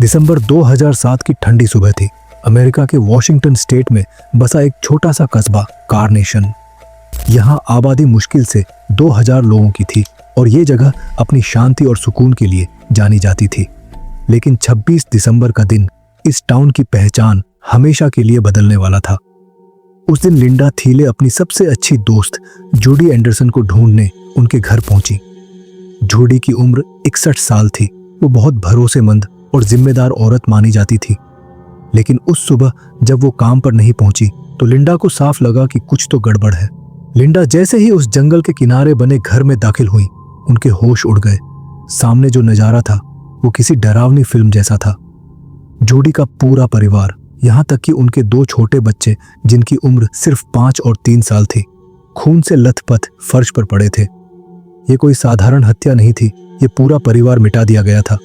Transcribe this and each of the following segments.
दिसंबर 2007 की ठंडी सुबह थी। अमेरिका के वॉशिंगटन स्टेट में बसा एक छोटा सा कस्बा कारनेशन। यहाँ आबादी मुश्किल से 2000 लोगों की थी और ये जगह अपनी शांति और सुकून के लिए जानी जाती थी। लेकिन 26 दिसंबर का दिन इस टाउन की पहचान हमेशा के लिए बदलने वाला था। उस दिन लिंडा थीले अपनी सबसे अच्छी दोस्त जूडी एंडरसन को ढूंढने उनके घर पहुंची। जूडी की उम्र 61 साल थी। वो बहुत भरोसेमंद और जिम्मेदार औरत मानी जाती थी। लेकिन उस सुबह जब वो काम पर नहीं पहुंची तो लिंडा को साफ लगा कि कुछ तो गड़बड़ है। लिंडा जैसे ही उस जंगल के किनारे बने घर में दाखिल हुई, उनके होश उड़ गए। सामने जो नजारा था वो किसी डरावनी फिल्म जैसा था। जूडी का पूरा परिवार, यहाँ तक कि उनके 2 छोटे बच्चे जिनकी उम्र सिर्फ 5 और 3 साल थी, खून से लथपथ फर्श पर पड़े थे। ये कोई साधारण हत्या नहीं थी, ये पूरा परिवार मिटा दिया गया था।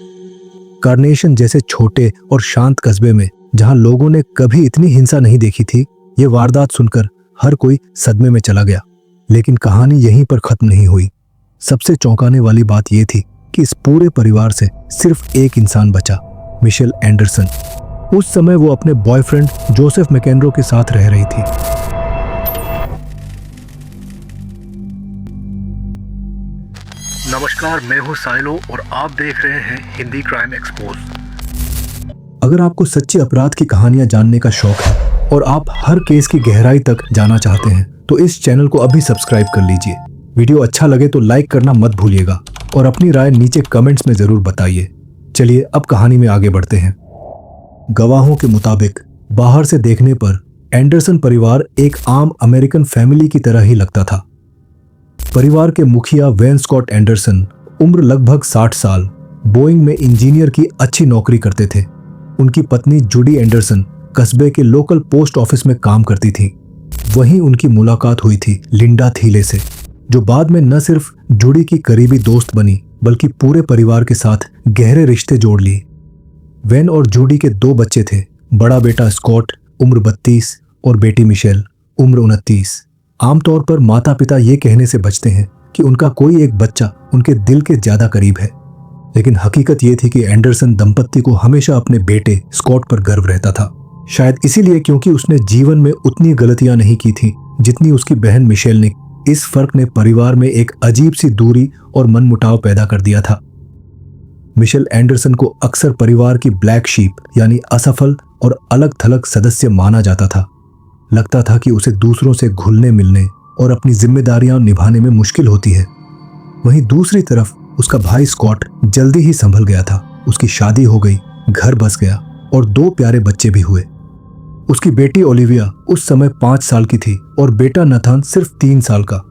कारनेशन जैसे छोटे और शांत कस्बे में जहां लोगों ने कभी इतनी हिंसा नहीं देखी थी, ये वारदात सुनकर हर कोई सदमे में चला गया। लेकिन कहानी यहीं पर खत्म नहीं हुई। सबसे चौंकाने वाली बात यह थी कि इस पूरे परिवार से सिर्फ एक इंसान बचा, मिशेल एंडरसन। उस समय वो अपने बॉयफ्रेंड जोसेफ मैकेनरो के साथ रह रही थी। नमस्कार, मैं हूं साइलो और आप देख रहे हैं हिंदी क्राइम एक्सपोज। अगर आपको सच्ची अपराध की कहानियां जानने का शौक है और आप हर केस की गहराई तक जाना चाहते हैं तो इस चैनल को अभी सब्सक्राइब कर लीजिए। वीडियो अच्छा लगे तो लाइक करना मत भूलिएगा और अपनी राय नीचे कमेंट्स में जरूर बताइए। चलिए अब कहानी में आगे बढ़ते हैं। गवाहों के मुताबिक बाहर से देखने पर एंडरसन परिवार एक आम अमेरिकन फैमिली की तरह ही लगता था। परिवार के मुखिया वेन स्कॉट एंडरसन उम्र लगभग 60 साल बोइंग में इंजीनियर की अच्छी नौकरी करते थे। उनकी पत्नी जूडी एंडरसन कस्बे के लोकल पोस्ट ऑफिस में काम करती थी। वहीं उनकी मुलाकात हुई थी लिंडा थीले से, जो बाद में न सिर्फ जूडी की करीबी दोस्त बनी बल्कि पूरे परिवार के साथ गहरे रिश्ते जोड़ लिए। वेन और जूडी के 2 बच्चे थे। बड़ा बेटा स्कॉट उम्र 32 और बेटी मिशेल उम्र 29। आमतौर पर माता पिता ये कहने से बचते हैं कि उनका कोई एक बच्चा उनके दिल के ज्यादा करीब है, लेकिन हकीकत ये थी कि एंडरसन दंपत्ति को हमेशा अपने बेटे स्कॉट पर गर्व रहता था। शायद इसीलिए क्योंकि उसने जीवन में उतनी गलतियां नहीं की थी जितनी उसकी बहन मिशेल ने। इस फर्क ने परिवार में एक अजीब सी दूरी और मनमुटाव पैदा कर दिया था। मिशेल एंडरसन को अक्सर परिवार की ब्लैक शीप यानी असफल और अलग थलग सदस्य माना जाता था। लगता था कि उसे दूसरों से घुलने मिलने और अपनी जिम्मेदारियां निभाने में मुश्किल होती है। वहीं दूसरी तरफ उसका भाई स्कॉट जल्दी ही संभल गया था। उसकी शादी हो गई, घर बस गया और 2 प्यारे बच्चे भी हुए। उसकी बेटी ओलिविया उस समय 5 साल की थी और बेटा नथान सिर्फ 3 साल का।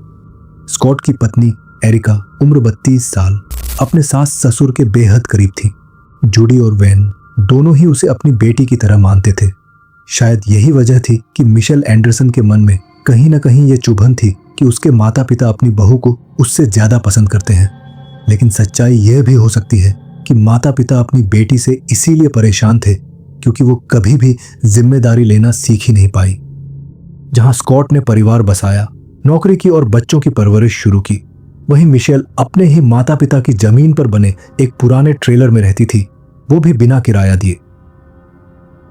स्कॉट की पत्नी एरिका उम्र 32 साल अपने सास ससुर के बेहद करीब थी। जूडी और वेन दोनों ही उसे अपनी बेटी की तरह मानते थे। शायद यही वजह थी कि मिशेल एंडरसन के मन में कहीं ना कहीं ये चुभन थी कि उसके माता पिता अपनी बहू को उससे ज्यादा पसंद करते हैं। लेकिन सच्चाई यह भी हो सकती है कि माता पिता अपनी बेटी से इसीलिए परेशान थे क्योंकि वो कभी भी जिम्मेदारी लेना सीख ही नहीं पाई। जहां स्कॉट ने परिवार बसाया, नौकरी की और बच्चों की परवरिश शुरू की, वहीं मिशेल अपने ही माता पिता की जमीन पर बने एक पुराने ट्रेलर में रहती थी, वो भी बिना किराया दिए।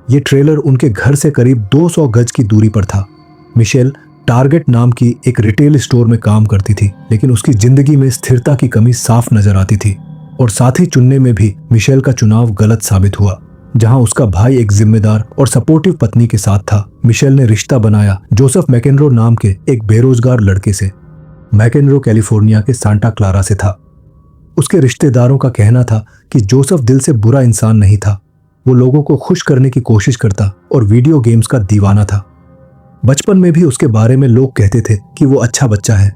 ये ट्रेलर उनके घर से करीब 200 गज की दूरी पर था। मिशेल टारगेट नाम की एक रिटेल स्टोर में काम करती थी, लेकिन उसकी जिंदगी में स्थिरता की कमी साफ नजर आती थी और साथी चुनने में भी मिशेल का चुनाव गलत साबित हुआ। जहां उसका भाई एक जिम्मेदार और सपोर्टिव पत्नी के साथ था, मिशेल ने रिश्ता बनाया जोसेफ मैकेनरो नाम के एक बेरोजगार लड़के से। मैकेनरो कैलिफोर्निया के सांता क्लारा से था। उसके रिश्तेदारों का कहना था कि जोसेफ दिल से बुरा इंसान नहीं था। वो लोगों को खुश करने की कोशिश करता और वीडियो गेम्स का दीवाना था। बचपन में भी उसके बारे में लोग कहते थे कि वो अच्छा बच्चा है,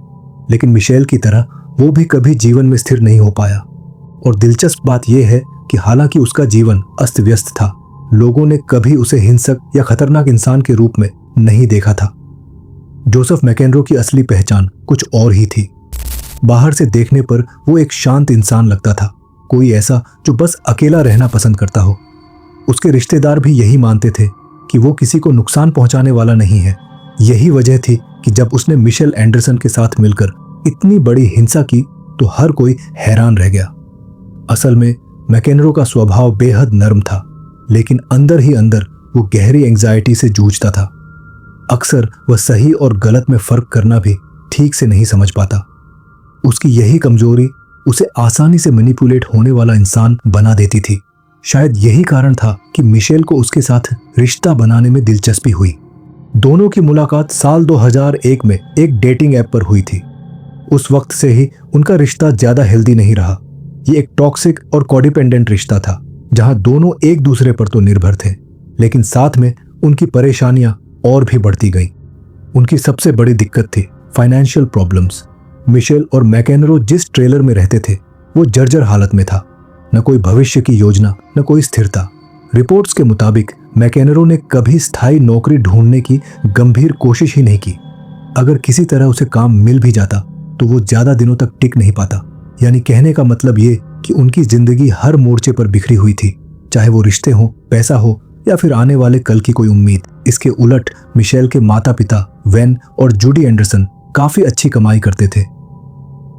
लेकिन मिशेल की तरह वो भी कभी जीवन में स्थिर नहीं हो पाया। और दिलचस्प बात यह है कि हालांकि उसका जीवन अस्त व्यस्त था, लोगों ने कभी उसे हिंसक या खतरनाक इंसान के रूप में नहीं देखा था। जोसेफ मैकेनरो की असली पहचान कुछ और ही थी। बाहर से देखने पर वो एक शांत इंसान लगता था, कोई ऐसा जो बस अकेला रहना पसंद करता हो। उसके रिश्तेदार भी यही मानते थे कि वो किसी को नुकसान पहुंचाने वाला नहीं है। यही वजह थी कि जब उसने मिशेल एंडरसन के साथ मिलकर इतनी बड़ी हिंसा की तो हर कोई हैरान रह गया। असल में मैकेनरो का स्वभाव बेहद नर्म था। लेकिन अंदर ही अंदर वो गहरी एंजाइटी से जूझता था। अक्सर वह सही और गलत में फर्क करना भी ठीक से नहीं समझ पाता। उसकी यही कमजोरी उसे आसानी से मैनिपुलेट होने वाला इंसान बना देती थी। शायद यही कारण था कि मिशेल को उसके साथ रिश्ता बनाने में दिलचस्पी हुई। दोनों की मुलाकात साल 2001 में एक डेटिंग ऐप पर हुई थी। उस वक्त से ही उनका रिश्ता ज्यादा हेल्दी नहीं रहा। ये एक टॉक्सिक और कोडिपेंडेंट रिश्ता था, जहां दोनों एक दूसरे पर तो निर्भर थे, लेकिन साथ में उनकी परेशानियां और भी बढ़ती गईं। उनकी सबसे बड़ी दिक्कत थी फाइनेंशियल प्रॉब्लम्स। मिशेल और मैकेनरो जिस ट्रेलर में रहते थे वो जर्जर हालत में था। न कोई भविष्य की योजना, न कोई स्थिरता। रिपोर्ट्स के मुताबिक मैकेनरो ने कभी स्थायी नौकरी ढूंढने की गंभीर कोशिश ही नहीं की। अगर किसी तरह उसे काम मिल भी जाता तो वो ज्यादा दिनों तक टिक नहीं पाता। यानी कहने का मतलब ये कि उनकी जिंदगी हर मोर्चे पर बिखरी हुई थी, चाहे वो रिश्ते हो, पैसा हो या फिर आने वाले कल की कोई उम्मीद। इसके उलट मिशेल के माता पिता वेन और जूडी एंडरसन काफी अच्छी कमाई करते थे।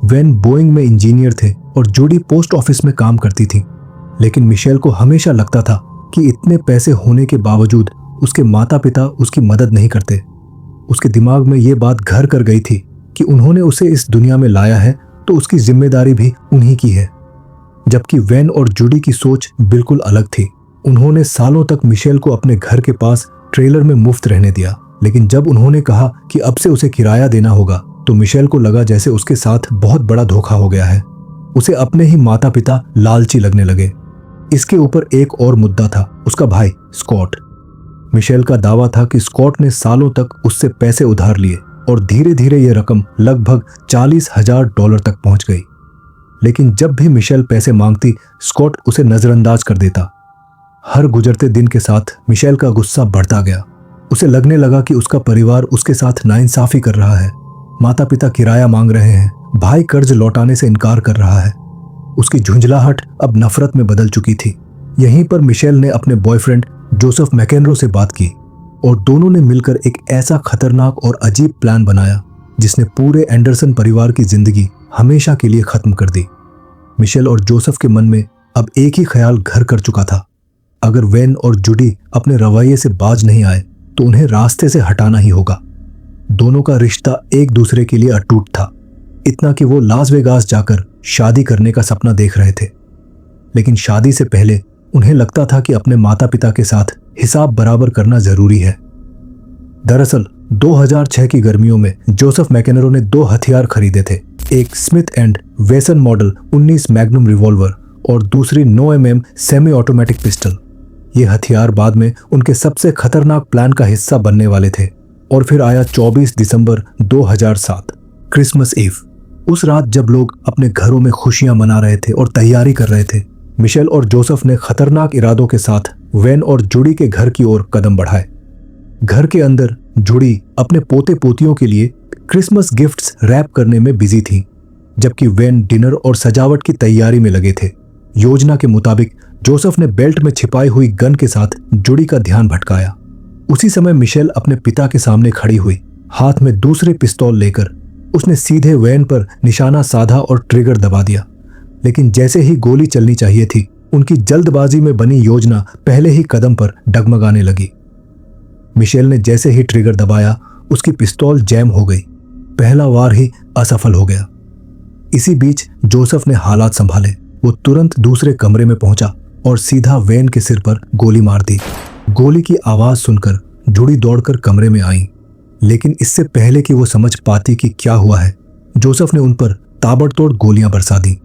वेन बोइंग में इंजीनियर थे और जूडी पोस्ट ऑफिस में काम करती थी। लेकिन मिशेल को हमेशा लगता था कि इतने पैसे होने के बावजूद उसके माता पिता उसकी मदद नहीं करते। उसके दिमाग में ये बात घर कर गई थी कि उन्होंने उसे इस दुनिया में लाया है तो उसकी जिम्मेदारी भी उन्हीं की है। जबकि वेन और जूडी की सोच बिल्कुल अलग थी। उन्होंने सालों तक मिशेल को अपने घर के पास ट्रेलर में मुफ्त रहने दिया, लेकिन जब उन्होंने कहा कि अब से उसे किराया देना होगा तो मिशेल को लगा जैसे उसके साथ बहुत बड़ा धोखा हो गया है। उसे अपने ही माता पिता लालची लगने लगे। इसके ऊपर एक और मुद्दा था, उसका भाई स्कॉट। मिशेल का दावा था कि स्कॉट ने सालों तक उससे पैसे उधार लिए और धीरे धीरे यह रकम लगभग $40,000 तक पहुंच गई। लेकिन जब भी मिशेल पैसे मांगती, स्कॉट उसे नजरअंदाज कर देता। हर गुजरते दिन के साथ मिशेल का गुस्सा बढ़ता गया। उसे लगने लगा कि उसका परिवार उसके साथ नाइंसाफी कर रहा है। माता पिता किराया मांग रहे हैं, भाई कर्ज लौटाने से इनकार कर रहा है। उसकी झुंझलाहट अब नफरत में बदल चुकी थी। यहीं पर मिशेल ने अपने बॉयफ्रेंड जोसेफ मैकेनरो से बात की और दोनों ने मिलकर एक ऐसा खतरनाक और अजीब प्लान बनाया जिसने पूरे एंडरसन परिवार की जिंदगी हमेशा के लिए खत्म कर दी। मिशेल और जोसेफ के मन में अब एक ही ख्याल घर कर चुका था, अगर वेन और जूडी अपने रवैये से बाज नहीं आए तो उन्हें रास्ते से हटाना ही होगा। दोनों का रिश्ता एक दूसरे के लिए अटूट था, इतना कि वो लास वेगास जाकर शादी करने का सपना देख रहे थे। लेकिन शादी से पहले उन्हें लगता था कि अपने माता पिता के साथ हिसाब बराबर करना जरूरी है। दरअसल 2006 की गर्मियों में जोसेफ मैकेनरो ने 2 हथियार खरीदे थे, एक स्मिथ एंड वेसन मॉडल 19 मैग्नम रिवॉल्वर और दूसरी 9 mm सेमी ऑटोमेटिक पिस्टल। ये हथियार बाद में उनके सबसे खतरनाक प्लान का हिस्सा बनने वाले थे। और फिर आया 24 दिसंबर 2007, क्रिसमस ईव। उस रात जब लोग अपने घरों में खुशियां मना रहे थे और तैयारी कर रहे थे, मिशेल और जोसेफ ने खतरनाक इरादों के साथ वेन और जूडी के घर की ओर कदम बढ़ाए। घर के अंदर जूडी अपने पोते पोतियों के लिए क्रिसमस गिफ्ट्स रैप करने में बिजी थी, जबकि वेन डिनर और सजावट की तैयारी में लगे थे। योजना के मुताबिक जोसेफ ने बेल्ट में छिपाई हुई गन के साथ जूडी का ध्यान भटकाया। उसी समय मिशेल अपने पिता के सामने खड़ी हुई, हाथ में दूसरे पिस्तौल लेकर। उसने सीधे वेन पर निशाना साधा और ट्रिगर दबा दिया। लेकिन जैसे ही गोली चलनी चाहिए थी, उनकी जल्दबाजी में बनी योजना पहले ही कदम पर डगमगाने लगी। मिशेल ने जैसे ही ट्रिगर दबाया, उसकी पिस्तौल जैम हो गई। पहला वार ही असफल हो गया। इसी बीच जोसेफ ने हालात संभाले। वो तुरंत दूसरे कमरे में पहुंचा और सीधा वेन के सिर पर गोली मार दी। गोली की आवाज सुनकर जूडी दौड़कर कमरे में आई, लेकिन इससे पहले कि वो समझ पाती कि क्या हुआ है, जोसेफ ने उन पर ताबड़तोड़ गोलियां बरसा दी।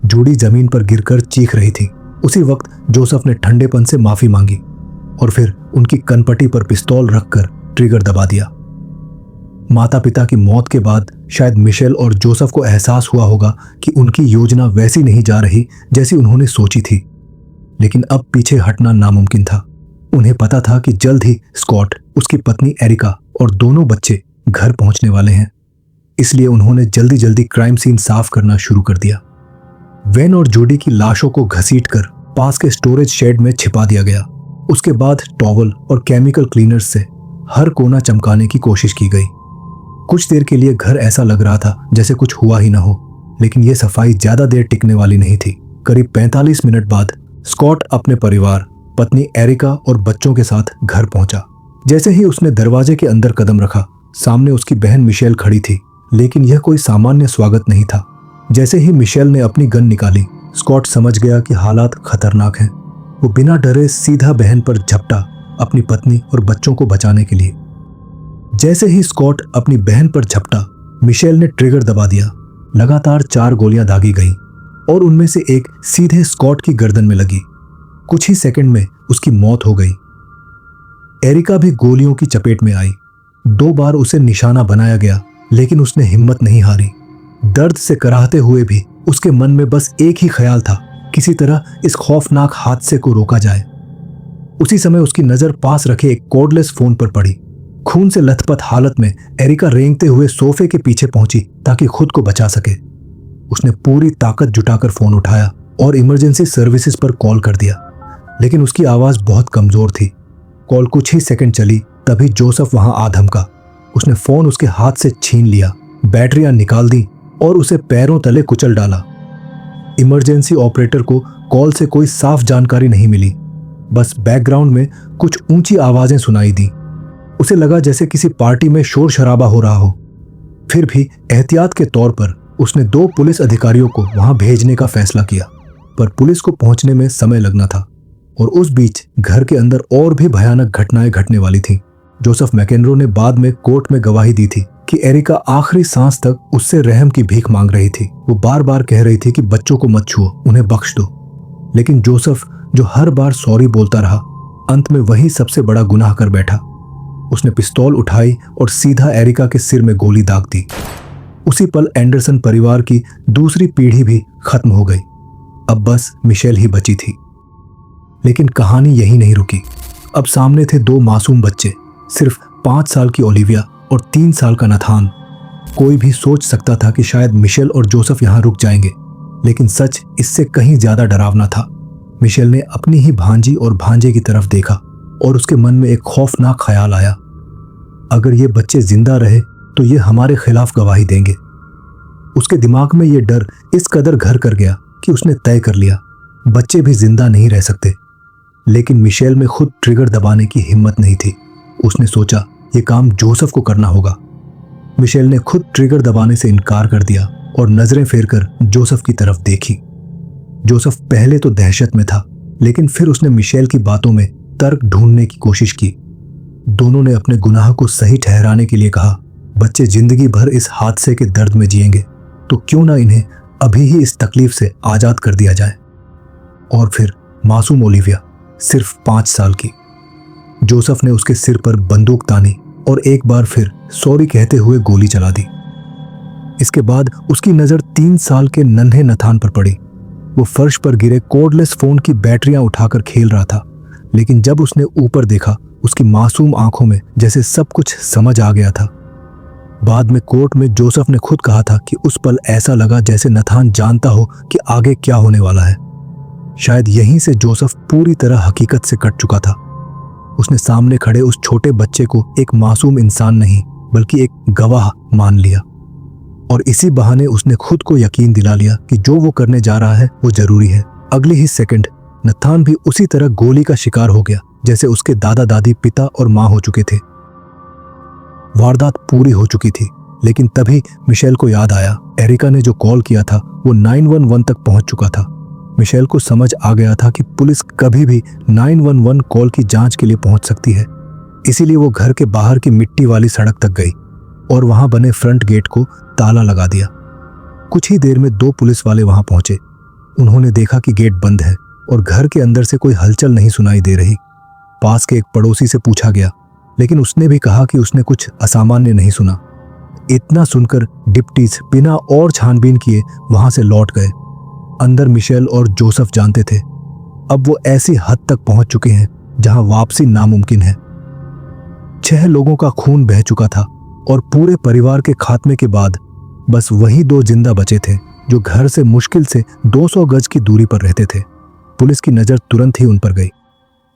जूडी जमीन पर गिरकर चीख रही थी। उसी वक्त जोसेफ ने ठंडेपन से माफी मांगी और फिर उनकी कनपटी पर पिस्तौल रखकर ट्रिगर दबा दिया। माता पिता की मौत के बाद शायद मिशेल और जोसेफ को एहसास हुआ होगा कि उनकी योजना वैसी नहीं जा रही जैसी उन्होंने सोची थी। लेकिन अब पीछे हटना नामुमकिन था। उन्हें पता था कि जल्द ही स्कॉट, उसकी पत्नी एरिका और दोनों बच्चे घर पहुंचने वाले हैं। इसलिए उन्होंने जल्दी जल्दी क्राइम सीन साफ करना शुरू कर दिया। वेन और जूडी की लाशों को घसीटकर पास के स्टोरेज शेड में छिपा दिया गया। उसके बाद टॉवल और केमिकल क्लीनर्स से हर कोना चमकाने की कोशिश की गई। कुछ देर के लिए घर ऐसा लग रहा था जैसे कुछ हुआ ही ना हो, लेकिन यह सफाई ज्यादा देर टिकने वाली नहीं थी। करीब 45 मिनट बाद स्कॉट अपने परिवार पत्नी एरिका और बच्चों के साथ घर पहुंचा। जैसे ही उसने दरवाजे के अंदर कदम रखा, सामने उसकी बहन मिशेल खड़ी थी, लेकिन यह कोई सामान्य स्वागत नहीं था। जैसे ही मिशेल ने अपनी गन निकाली, स्कॉट समझ गया कि हालात खतरनाक हैं। वो बिना डरे सीधा बहन पर झपटा, अपनी पत्नी और बच्चों को बचाने के लिए। जैसे ही स्कॉट अपनी बहन पर झपटा, मिशेल ने ट्रिगर दबा दिया। लगातार 4 गोलियां दागी गईं और उनमें से एक सीधे स्कॉट की गर्दन में लगी। कुछ ही सेकंड में उसकी मौत हो गई। एरिका भी गोलियों की चपेट में आई। 2 बार उसे निशाना बनाया गया, लेकिन उसने हिम्मत नहीं हारी। दर्द से कराहते हुए भी उसके मन में बस एक ही ख्याल था, किसी तरह इस खौफनाक हादसे को रोका जाए। उसी समय उसकी नजर पास रखे एक कॉर्डलेस फोन पर पड़ी। खून से लथपथ हालत में एरिका रेंगते हुए सोफे के पीछे पहुंची ताकि खुद को बचा सके। उसने पूरी ताकत जुटाकर फोन उठाया और इमरजेंसी सर्विसेज पर कॉल कर दिया, लेकिन उसकी आवाज बहुत कमजोर थी। कॉल कुछ ही सेकंड चली, तभी जोसेफ वहां आ धमका। उसने फोन उसके हाथ से छीन लिया, बैटरियां निकाल दी और उसे पैरों तले कुचल डाला। इमरजेंसी ऑपरेटर को कॉल से कोई साफ जानकारी नहीं मिली, बस बैकग्राउंड में कुछ ऊंची आवाजें सुनाई दी। उसे लगा जैसे किसी पार्टी में शोर शराबा हो रहा हो। फिर भी एहतियात के तौर पर उसने 2 पुलिस अधिकारियों को वहां भेजने का फैसला किया, पर पुलिस को पहुंचने में समय लगना था और उस बीच घर के अंदर और भी भयानक घटनाएं घटने वाली थीं। जोसेफ मैकेनरो ने बाद में कोर्ट में गवाही दी थी कि एरिका आखिरी सांस तक उससे रहम की भीख मांग रही थी। वो बार बार कह रही थी कि बच्चों को मत छुओ, उन्हें बख्श दो। लेकिन जोसेफ, जो हर बार सॉरी बोलता रहा, अंत में वही सबसे बड़ा गुनाह कर बैठा। उसने पिस्तौल उठाई और सीधा एरिका के सिर में गोली दाग दी। उसी पल एंडरसन परिवार की दूसरी पीढ़ी भी खत्म हो गई। अब बस मिशेल ही बची थी। लेकिन कहानी यही नहीं रुकी। अब सामने थे 2 मासूम बच्चे, सिर्फ 5 साल की ओलिविया और 3 साल का नथान। कोई भी सोच सकता था कि शायद मिशेल और जोसेफ यहां रुक जाएंगे, लेकिन सच इससे कहीं ज्यादा डरावना था। मिशेल ने अपनी ही भांजी और भांजे की तरफ देखा और उसके मन में एक खौफनाक ख्याल आया, अगर ये बच्चे जिंदा रहे तो ये हमारे खिलाफ गवाही देंगे। उसके दिमाग में ये डर इस कदर घर कर गया कि उसने तय कर लिया, बच्चे भी जिंदा नहीं रह सकते। लेकिन मिशेल में खुद ट्रिगर दबाने की हिम्मत नहीं थी। उसने सोचा ये काम जोसेफ को करना होगा। मिशेल ने खुद ट्रिगर दबाने से इनकार कर दिया और नजरें फेरकर जोसेफ की तरफ देखी। जोसेफ पहले तो दहशत में था, लेकिन फिर उसने मिशेल की बातों में तर्क ढूंढने की कोशिश की। दोनों ने अपने गुनाह को सही ठहराने के लिए कहा, बच्चे जिंदगी भर इस हादसे के दर्द में जिएंगे, तो क्यों ना इन्हें अभी ही इस तकलीफ से आजाद कर दिया जाए। और फिर मासूम ओलिविया, सिर्फ 5 साल की। जोसेफ ने उसके सिर पर बंदूक तानी और एक बार फिर सॉरी कहते हुए गोली चला दी। इसके बाद उसकी नजर 3 साल के नन्हे नथान पर पड़ी। वो फर्श पर गिरे कॉर्डलेस फोन की बैटरियां उठाकर खेल रहा था, लेकिन जब उसने ऊपर देखा, उसकी मासूम आंखों में जैसे सब कुछ समझ आ गया था। बाद में कोर्ट में जोसेफ ने खुद कहा था कि उस पल ऐसा लगा जैसे नथान जानता हो कि आगे क्या होने वाला है। शायद यहीं से जोसेफ पूरी तरह हकीकत से कट चुका था। उसने सामने खड़े उस छोटे बच्चे को एक मासूम इंसान नहीं, बल्कि एक गवाह मान लिया, और इसी बहाने उसने खुद को यकीन दिला लिया कि जो वो करने जा रहा है वो जरूरी है। अगले ही सेकंड नथान भी उसी तरह गोली का शिकार हो गया जैसे उसके दादा दादी, पिता और मां हो चुके थे। वारदात पूरी हो चुकी थी, लेकिन तभी मिशेल को याद आया, एरिका ने जो कॉल किया था वो 911 तक पहुंच चुका था। मिशेल को समझ आ गया था कि पुलिस कभी भी 911 कॉल की जांच के लिए पहुंच सकती है। इसीलिए वो घर के बाहर की मिट्टी वाली सड़क तक गई और वहां बने फ्रंट गेट को ताला लगा दिया। कुछ ही देर में 2 पुलिस वाले वहां पहुंचे। उन्होंने देखा कि गेट बंद है और घर के अंदर से कोई हलचल नहीं सुनाई दे रही। पास के एक पड़ोसी से पूछा गया, लेकिन उसने भी कहा कि उसने कुछ असामान्य नहीं सुना। इतना सुनकर डिप्टीज बिना और छानबीन किए वहां से लौट गए। अंदर मिशेल और जोसेफ जानते थे अब वो ऐसी हद तक पहुंच चुके हैं जहां वापसी नामुमकिन है। 6 लोगों का खून बह चुका था और पूरे परिवार के खात्मे के बाद बस वही 2 जिंदा बचे थे जो घर से मुश्किल से 200 गज की दूरी पर रहते थे। पुलिस की नजर तुरंत ही उन पर गई।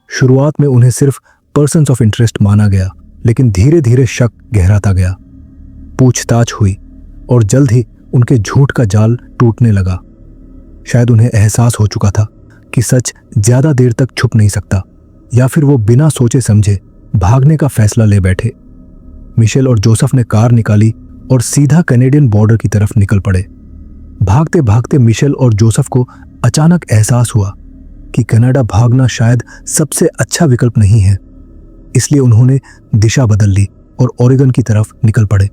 शुरुआत में उन्हें सिर्फ पर्सन्स ऑफ इंटरेस्ट माना गया, लेकिन धीरे धीरे शक गहराता गया। पूछताछ हुई और जल्द ही उनके झूठ का जाल टूटने लगा। शायद उन्हें एहसास हो चुका था कि सच ज्यादा देर तक छुप नहीं सकता। या फिर वो बिना सोचे समझे भागने का फैसला ले बैठे। मिशेल और जोसेफ ने कार निकाली और सीधा कैनेडियन बॉर्डर की तरफ निकल पड़े। भागते भागते मिशेल और जोसेफ को अचानक एहसास हुआ कि कनाडा भागना शायद सबसे अच्छा विकल्प नहीं है। इसलिए उन्होंने दिशा बदल ली और ओरेगन की तरफ निकल पड़े।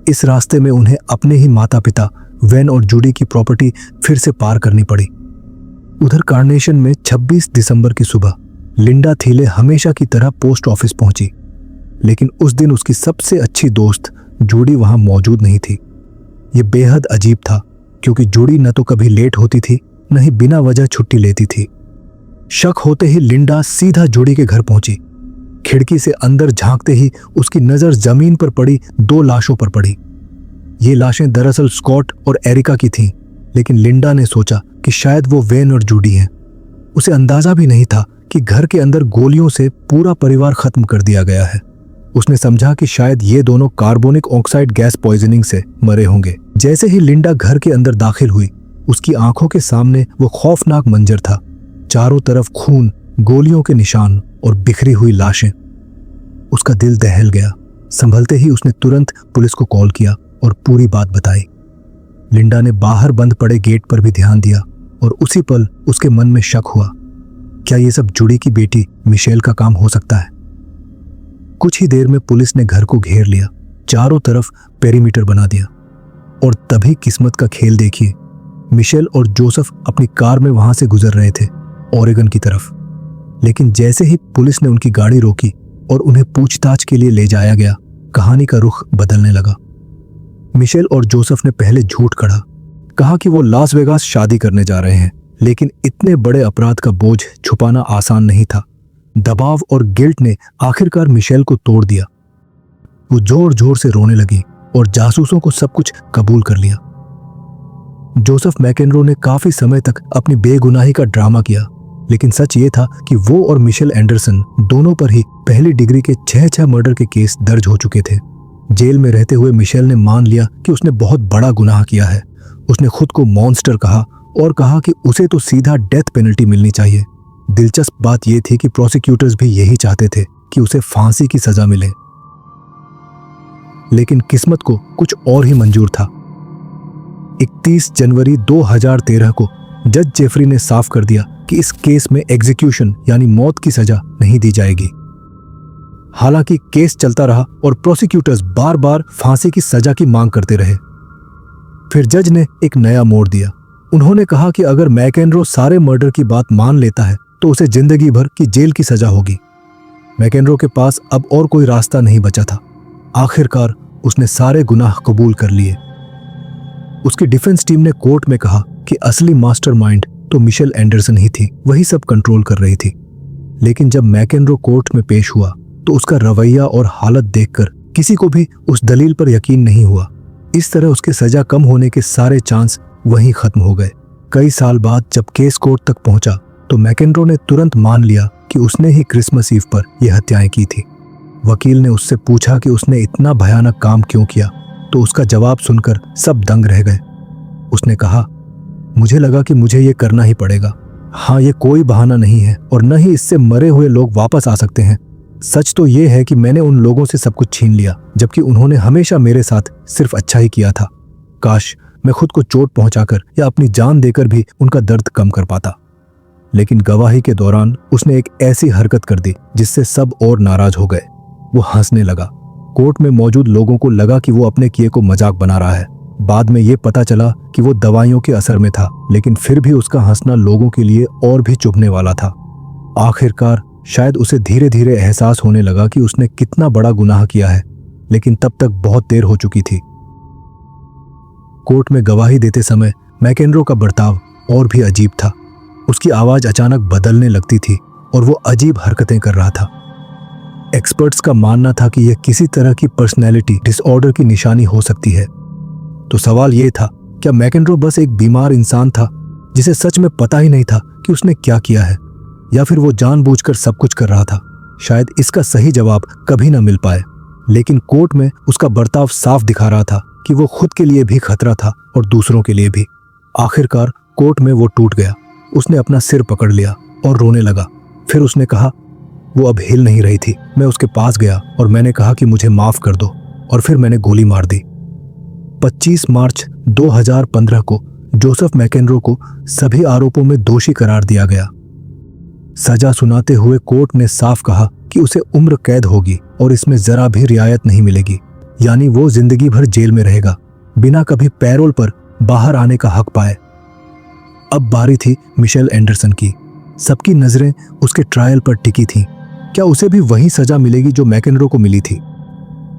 इस रास्ते में उन्हें अपने ही माता पिता वेन और जूडी की प्रॉपर्टी फिर से पार करनी पड़ी। उधर कार्नेशन में 26 दिसंबर की सुबह लिंडा थीले हमेशा की तरह पोस्ट ऑफिस पहुंची, लेकिन उस दिन उसकी सबसे अच्छी दोस्त जूडी वहां मौजूद नहीं थी। यह बेहद अजीब था, क्योंकि जूडी न तो कभी लेट होती थी न ही बिना वजह छुट्टी लेती थी। शक होते ही लिंडा सीधा जूडी के घर पहुंची। खिड़की से अंदर झांकते ही उसकी नजर जमीन पर पड़ी 2 लाशों पर पड़ी। ये लाशें दरअसल स्कॉट और एरिका की थीं, लेकिन लिंडा ने सोचा कि शायद वो वेन और जूडी हैं। उसे अंदाजा भी नहीं था कि घर के अंदर गोलियों से पूरा परिवार खत्म कर दिया गया है। उसने समझा कि शायद ये दोनों कार्बोनिक ऑक्साइड गैस पॉइजनिंग से मरे होंगे। जैसे ही लिंडा घर के अंदर दाखिल हुई, उसकी आंखों के सामने वो खौफनाक मंजर था। चारों तरफ खून, गोलियों के निशान और बिखरी हुई लाशें। उसका दिल दहल गया। संभलते ही उसने तुरंत पुलिस को कॉल किया और पूरी बात बताई। लिंडा ने बाहर बंद पड़े गेट पर भी ध्यान दिया और उसी पल उसके मन में शक हुआ, क्या ये सब जूडी की बेटी मिशेल का काम हो सकता है? कुछ ही देर में पुलिस ने घर को घेर लिया, चारों तरफ पेरीमीटर बना दिया। और तभी किस्मत का खेल देखिए, मिशेल और जोसेफ अपनी कार में वहां से गुजर रहे थे ओरेगन की तरफ। लेकिन जैसे ही पुलिस ने उनकी गाड़ी रोकी और उन्हें पूछताछ के लिए ले जाया गया, कहानी का रुख बदलने लगा। मिशेल और जोसेफ ने पहले झूठ कहा, कहा कि वो लास वेगास शादी करने जा रहे हैं, लेकिन इतने बड़े अपराध का बोझ छुपाना आसान नहीं था। दबाव और गिल्ट ने आखिरकार मिशेल को तोड़ दिया। वो जोर जोर से रोने लगी और जासूसों को सब कुछ कबूल कर लिया। जोसेफ मैकेनरो ने काफी समय तक अपनी बेगुनाही का ड्रामा किया, लेकिन सच ये था कि वो और मिशेल एंडरसन दोनों पर ही पहली डिग्री के 6 मर्डर के केस दर्ज हो चुके थे। जेल में रहते हुए मिशेल ने मान लिया कि उसने बहुत बड़ा गुनाह किया है। उसने खुद को मॉन्स्टर कहा और कहा कि उसे तो सीधा डेथ पेनल्टी मिलनी चाहिए। दिलचस्प बात यह थी कि प्रोसिक्यूटर्स भी यही चाहते थे कि उसे फांसी की सजा मिले। लेकिन किस्मत को कुछ और ही मंजूर था। 31 जनवरी 2013 को जज जेफरी ने साफ कर दिया कि इस केस में एग्जीक्यूशन यानी मौत की सजा नहीं दी जाएगी। हालांकि केस चलता रहा और प्रोसिक्यूटर्स बार बार फांसी की सजा की मांग करते रहे। फिर जज ने एक नया मोड़ दिया। उन्होंने कहा कि अगर मैकेनरो सारे मर्डर की बात मान लेता है तो उसे जिंदगी भर की जेल की सजा होगी। मैकेनरो के पास अब और कोई रास्ता नहीं बचा था। आखिरकार उसने सारे गुनाह कबूल कर लिए। उसकी डिफेंस टीम ने कोर्ट में कहा कि असली मास्टरमाइंड तो मिशेल एंडरसन ही थी, वही सब कंट्रोल कर रही थी। लेकिन जब मैकेनरो कोर्ट में पेश हुआ तो उसका रवैया और हालत देखकर किसी को भी उस दलील पर यकीन नहीं हुआ। इस तरह उसके सजा कम होने के सारे चांस वहीं खत्म हो गए। कई साल बाद जब केस कोर्ट तक पहुंचा तो मैकेनरो ने तुरंत मान लिया कि उसने ही क्रिसमस ईव पर यह हत्याएं की थी। वकील ने उससे पूछा कि उसने इतना भयानक काम क्यों किया, तो उसका जवाब सुनकर सब दंग रह गए। उसने कहा, मुझे लगा कि मुझे ये करना ही पड़ेगा। हाँ, ये कोई बहाना नहीं है और न ही इससे मरे हुए लोग वापस आ सकते हैं। सच तो ये है कि मैंने उन लोगों से सब कुछ छीन लिया, जबकि उन्होंने हमेशा मेरे साथ सिर्फ अच्छा ही किया था। काश मैं खुद को चोट पहुंचाकर या अपनी जान देकर भी उनका दर्द कम कर पाता। लेकिन गवाही के दौरान उसने एक ऐसी हरकत कर दी जिससे सब और नाराज हो गए। वो हंसने लगा। कोर्ट में मौजूद लोगों को लगा कि वो अपने किए को मजाक बना रहा है। बाद में ये पता चला कि वो दवाइयों के असर में था, लेकिन फिर भी उसका हंसना लोगों के लिए और भी चुभने वाला था। आखिरकार शायद उसे धीरे धीरे एहसास होने लगा कि उसने कितना बड़ा गुनाह किया है, लेकिन तब तक बहुत देर हो चुकी थी। कोर्ट में गवाही देते समय मैकेनरो का बर्ताव और भी अजीब था। उसकी आवाज अचानक बदलने लगती थी और वो अजीब हरकतें कर रहा था। एक्सपर्ट्स का मानना था कि यह किसी तरह की पर्सनैलिटी डिसऑर्डर की निशानी हो सकती है। तो सवाल यह था, क्या मैकेनरो बस एक बीमार इंसान था जिसे सच में पता ही नहीं था कि उसने क्या किया है, या फिर वो जानबूझकर सब कुछ कर रहा था? शायद इसका सही जवाब कभी ना मिल पाए, लेकिन कोर्ट में उसका बर्ताव साफ दिखा रहा था कि वो खुद के लिए भी खतरा था और दूसरों के लिए भी। आखिरकार कोर्ट में वो टूट गया। उसने अपना सिर पकड़ लिया और रोने लगा। फिर उसने कहा, वो अब हिल नहीं रही थी। मैं उसके पास गया और मैंने कहा कि मुझे माफ कर दो, और फिर मैंने गोली मार दी। 25 मार्च 2015 को जोसेफ मैकेनरो को सभी आरोपों में दोषी करार दिया गया। सजा सुनाते हुए कोर्ट ने साफ कहा कि उसे उम्र कैद होगी और इसमें जरा भी रियायत नहीं मिलेगी, यानी वो जिंदगी भर जेल में रहेगा, बिना कभी पैरोल पर बाहर आने का हक पाए। अब बारी थी मिशेल एंडरसन की। सबकी नजरें उसके ट्रायल पर टिकी थीं। क्या उसे भी वही सजा मिलेगी जो मैकेनरो को मिली थी?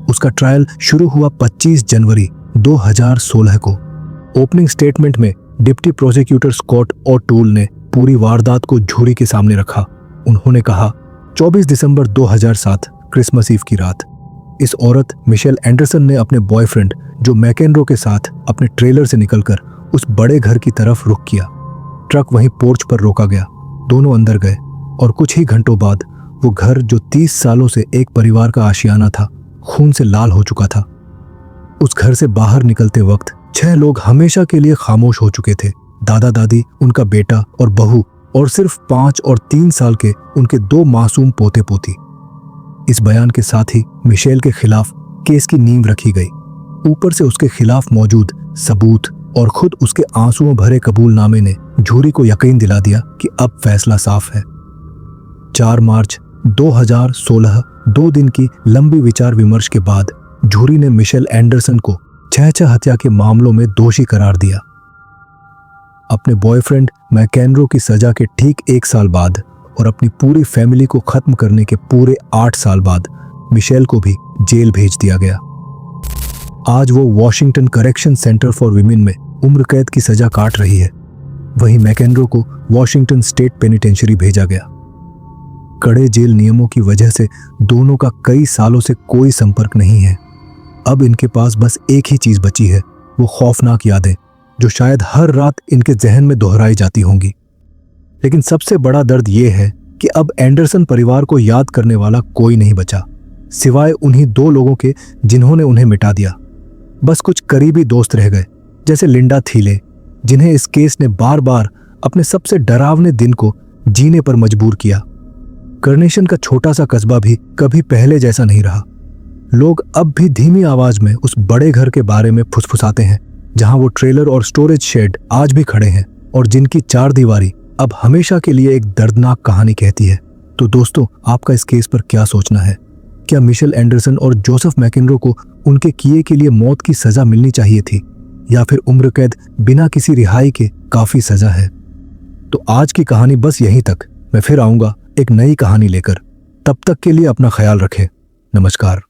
उसका ट्रायल शुरू हुआ 25 जनवरी 2016 को। ओपनिंग स्टेटमेंट में डिप्टी प्रोसिक्यूटर स्कॉट ओटूल ने पूरी वारदात को झूरी के सामने रखा। उन्होंने कहा, 24 दिसंबर 2007 क्रिसमस ईव की रात इस औरत मिशेल एंडरसन ने अपने बॉयफ्रेंड जो मैकेनरो के साथ अपने ट्रेलर से निकलकर उस बड़े घर की तरफ रुख किया। ट्रक वहीं पोर्च पर रोका गया। दोनों अंदर गए और कुछ ही घंटों बाद वो घर जो 30 सालों से एक परिवार का आशियाना था, खून से लाल हो चुका था। उस घर से बाहर निकलते वक्त 6 लोग हमेशा के लिए खामोश हो चुके थे। दादा दादी, उनका बेटा और बहू, और सिर्फ 5 और 3 साल के उनके 2 मासूम पोते पोती। इस बयान के साथ ही मिशेल के खिलाफ केस की नींव रखी गई। ऊपर से उसके खिलाफ मौजूद सबूत और खुद उसके आंसुओं भरे कबूलनामे ने जूरी को यकीन दिला दिया कि अब फैसला साफ है। 4 मार्च 2016 2 दिन की लंबी विचार विमर्श के बाद जूरी ने मिशेल एंडरसन को 6 हत्या के मामलों में दोषी करार दिया। अपने बॉयफ्रेंड मैकेनरो की सजा के ठीक 1 साल बाद और अपनी पूरी फैमिली को खत्म करने के पूरे 8 साल बाद मिशेल को भी जेल भेज दिया गया। आज वो Washington correction centre for women में उम्र कैद की सजा काट रही है। वहीं मैकेनरो को वॉशिंगटन स्टेट पेनिटेंशियरी भेजा गया। कड़े जेल नियमों की वजह से दोनों का कई सालों से कोई संपर्क नहीं है। अब इनके पास बस एक ही चीज बची है, वो खौफनाक यादें जो शायद हर रात इनके जहन में दोहराई जाती होंगी। लेकिन सबसे बड़ा दर्द यह है कि अब एंडरसन परिवार को याद करने वाला कोई नहीं बचा, सिवाय उन्हीं 2 लोगों के जिन्होंने उन्हें मिटा दिया। बस कुछ करीबी दोस्त रह गए, जैसे लिंडा थीले, जिन्हें इस केस ने बार बार अपने सबसे डरावने दिन को जीने पर मजबूर किया। कर्नेशन का छोटा सा कस्बा भी कभी पहले जैसा नहीं रहा। लोग अब भी धीमी आवाज में उस बड़े घर के बारे में फुसफुसाते हैं, जहां वो ट्रेलर और स्टोरेज शेड आज भी खड़े हैं और जिनकी 4 दीवारी अब हमेशा के लिए एक दर्दनाक कहानी कहती है। तो दोस्तों, आपका इस केस पर क्या सोचना है? क्या मिशेल एंडरसन और जोसेफ मैकेनरो को उनके किए के लिए मौत की सजा मिलनी चाहिए थी, या फिर उम्र कैद बिना किसी रिहाई के काफी सजा है? तो आज की कहानी बस यहीं तक। मैं फिर आऊंगा एक नई कहानी लेकर। तब तक के लिए अपना ख्याल रखें। नमस्कार।